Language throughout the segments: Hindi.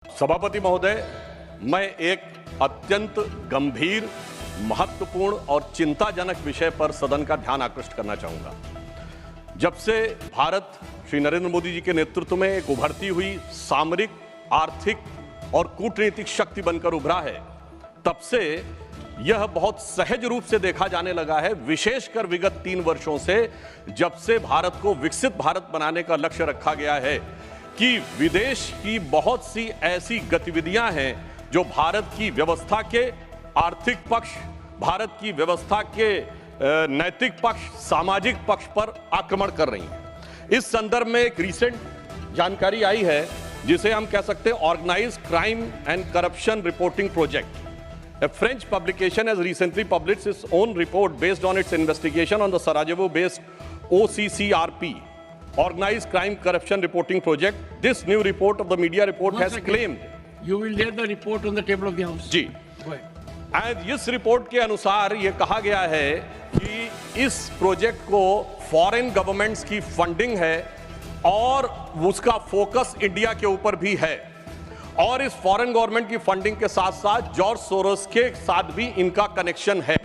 सभापति महोदय, मैं एक अत्यंत गंभीर, महत्वपूर्ण और चिंताजनक विषय पर सदन का ध्यान आकृष्ट करना चाहूंगा। जब से भारत श्री नरेंद्र मोदी जी के नेतृत्व में एक उभरती हुई सामरिक, आर्थिक और कूटनीतिक शक्ति बनकर उभरा है, तब से यह बहुत सहज रूप से देखा जाने लगा है, विशेषकर विगत 3 वर्षों से, जब से भारत को विकसित भारत बनाने का लक्ष्य रखा गया है, कि विदेश की बहुत सी ऐसी गतिविधियां हैं जो भारत की व्यवस्था के आर्थिक पक्ष, भारत की व्यवस्था के नैतिक पक्ष, सामाजिक पक्ष पर आक्रमण कर रही हैं। इस संदर्भ में एक रिसेंट जानकारी आई है जिसे हम कह सकते हैं organised crime and corruption reporting project. A French publication has recently published its own report based on its investigation on the Sarajevo-based OCCRP, Organized Crime Corruption Reporting Project. This new report of the media report has claimed. You will lay the report on the table of the House. जी। इस रिपोर्ट के अनुसार यह कहा गया है कि इस प्रोजेक्ट को फॉरेन गवर्नमेंट्स की फंडिंग है और उसका फोकस इंडिया के ऊपर भी है, और इस फॉरेन गवर्नमेंट की फंडिंग के साथ साथ जॉर्ज सोरोस के साथ भी इनका कनेक्शन है।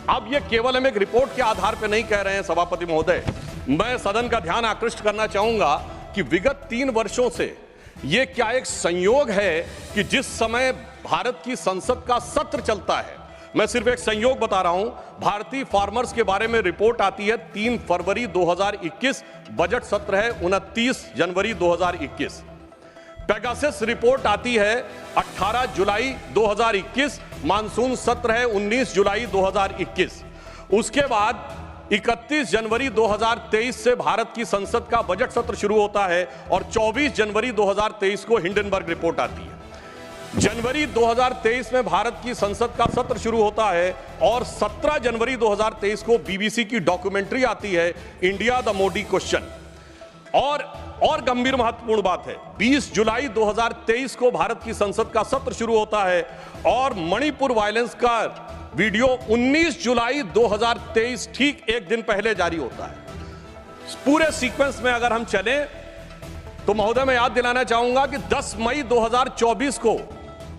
अब यह केवल हम एक रिपोर्ट के आधार पर नहीं कह रहे हैं सभापति महोदय, मैं सदन का ध्यान आकृष्ट करना चाहूंगा कि विगत 3 वर्षों से यह क्या एक संयोग है कि जिस समय भारत की संसद का सत्र चलता है, मैं सिर्फ एक संयोग बता रहा हूं, भारतीय फार्मर्स के बारे में रिपोर्ट आती है 3 फरवरी 2021, बजट सत्र है 29 जनवरी 2021। पेगासस रिपोर्ट आती है 18 जुलाई 2021, मानसून सत्र है 19 जुलाई 2021। उसके बाद 31 जनवरी 2023 से भारत की संसद का बजट सत्र शुरू होता है और 24 जनवरी 2023 को हिंडनबर्ग रिपोर्ट आती है। जनवरी 2023 में भारत की संसद का सत्र शुरू होता है और 17 जनवरी 2023 को बीबीसी की डॉक्यूमेंट्री आती है, इंडिया द मोदी क्वेश्चन। और गंभीर महत्वपूर्ण बात है, 20 जुलाई 2023 को भारत की संसद का सत्र शुरू होता है और मणिपुर वायलेंस का वीडियो 19 जुलाई 2023, ठीक एक दिन पहले जारी होता है। पूरे सीक्वेंस में अगर हम चलें तो महोदय मैं याद दिलाना चाहूंगा कि 10 मई 2024 को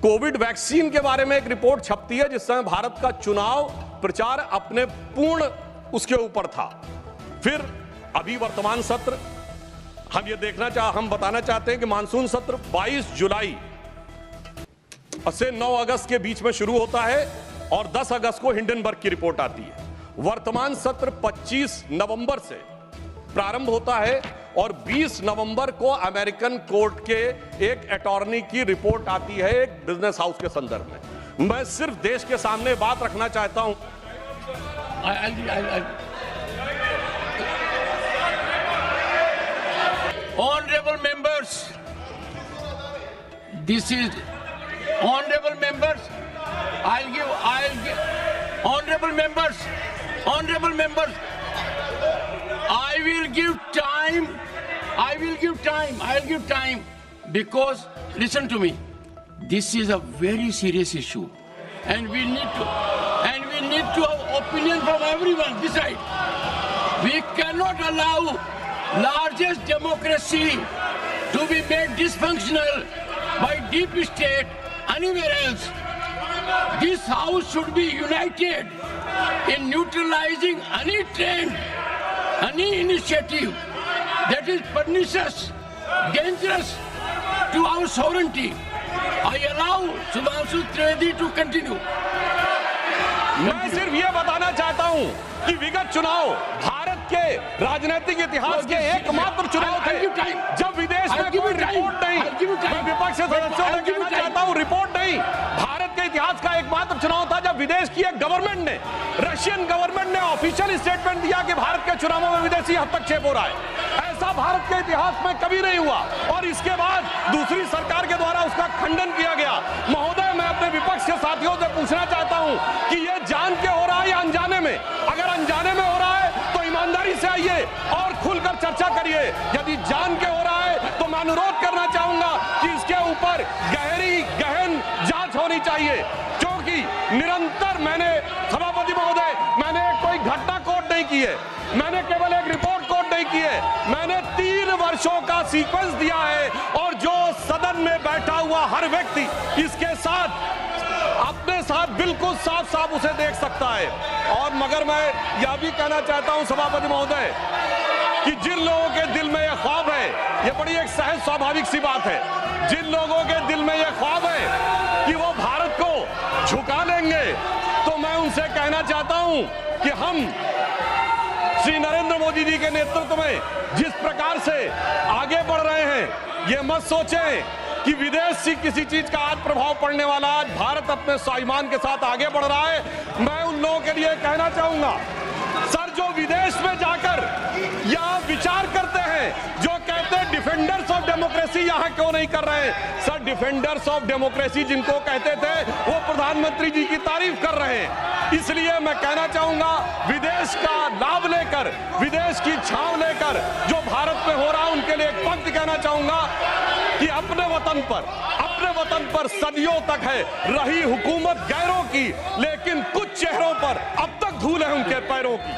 कोविड वैक्सीन के बारे में एक रिपोर्ट छपती है, जिस समय भारत का चुनाव प्रचार अपने पूर्ण उसके ऊपर था। फिर अभी वर्तमान सत्र हम बताना चाहते हैं कि मानसून सत्र 22 जुलाई से 9 अगस्त के बीच में शुरू होता है और 10 अगस्त को हिंडनबर्ग की रिपोर्ट आती है। वर्तमान सत्र 25 नवंबर से प्रारंभ होता है और 20 नवंबर को अमेरिकन कोर्ट के एक अटॉर्नी की रिपोर्ट आती है एक बिजनेस हाउस के संदर्भ में। मैं सिर्फ देश के सामने बात रखना चाहता हूं। Honorable members, this is honorable members. I'll give honorable members. I will give time because listen to me. This is a very serious issue, and we need to have opinion from everyone this side. We cannot allow largest democracy to be made dysfunctional by deep state anywhere else. This house should be united in neutralizing any trend, any initiative that is pernicious, dangerous to our sovereignty. I allow Sudhanshu Trivedi to continue. मैं सिर्फ यह बताना चाहता हूं कि विगत चुनाव भारत के राजनीतिक इतिहास के एकमात्र चुनाव थे जब विदेश में कोई रिपोर्ट नहीं, मैं विपक्ष के सदस्यों से कहना चाहता हूं, रिपोर्ट नहीं, भारत के इतिहास का एकमात्र चुनाव था जब विदेश की एक गवर्नमेंट ने, रशियन गवर्नमेंट ने ऑफिशियल स्टेटमेंट दिया कि भारत के चुनावों में विदेशी हस्तक्षेप हो रहा है। ऐसा भारत के इतिहास में कभी नहीं हुआ और इसके बाद दूसरी सरकार के द्वारा उसका खंडन किया गया। महोदय, मैं अपने विपक्ष के साथियों से पूछना चाहता हूं कि यह जान के हो रहा है या अनजाने में? अगर अनजाने में हो रहा है तो ईमानदारी से आइए और खुलकर चर्चा करिए। यदि जान के हो रहा है तो मैं अनुरोध करना चाहूंगा कि इसके ऊपर गहन जांच होनी चाहिए, क्योंकि निरंतर सभापति महोदय, मैंने कोई घटना कोट नहीं की है, मैंने केवल एक रिपोर्ट कोट नहीं की है, मैंने 3 वर्षों का सीक्वेंस दिया है और जो सदन में बैठा हुआ हर व्यक्ति इसके साथ अपने साथ बिल्कुल साफ साफ उसे देख सकता है। और मगर मैं यह भी कहना चाहता हूं सभापति महोदय कि जिन लोगों के दिल में यह ख्वाब है, यह बड़ी एक सहज स्वाभाविक सी बात है, जिन लोगों के दिल में यह ख्वाब है कि वो भारत को झुका लेंगे, तो मैं उनसे कहना चाहता हूं कि हम श्री नरेंद्र मोदी जी के नेतृत्व में जिस प्रकार से आगे बढ़ रहे हैं, ये मत सोचें कि विदेश से किसी चीज का आज प्रभाव पड़ने वाला। आज भारत अपने स्वाभिमान के साथ आगे बढ़ रहा है। मैं उन लोगों के लिए कहना चाहूंगा, सर, जो विदेश में जाकर यह विचार करते हैं, जो कहते हैं डिफेंडर्स ऑफ डेमोक्रेसी यहां क्यों नहीं कर रहे हैं? सर, डिफेंडर्स ऑफ डेमोक्रेसी जिनको कहते थे वो प्रधानमंत्री जी की तारीफ कर रहे हैं। इसलिए मैं कहना चाहूंगा, विदेश का लाभ लेकर, विदेश की छांव लेकर जो भारत में हो रहा है, उनके लिए एक पंक्ति कहना चाहूंगा कि अपने वतन पर सदियों तक है रही हुकूमत गैरों की, लेकिन कुछ चेहरों पर अब तक धूल है उनके पैरों की।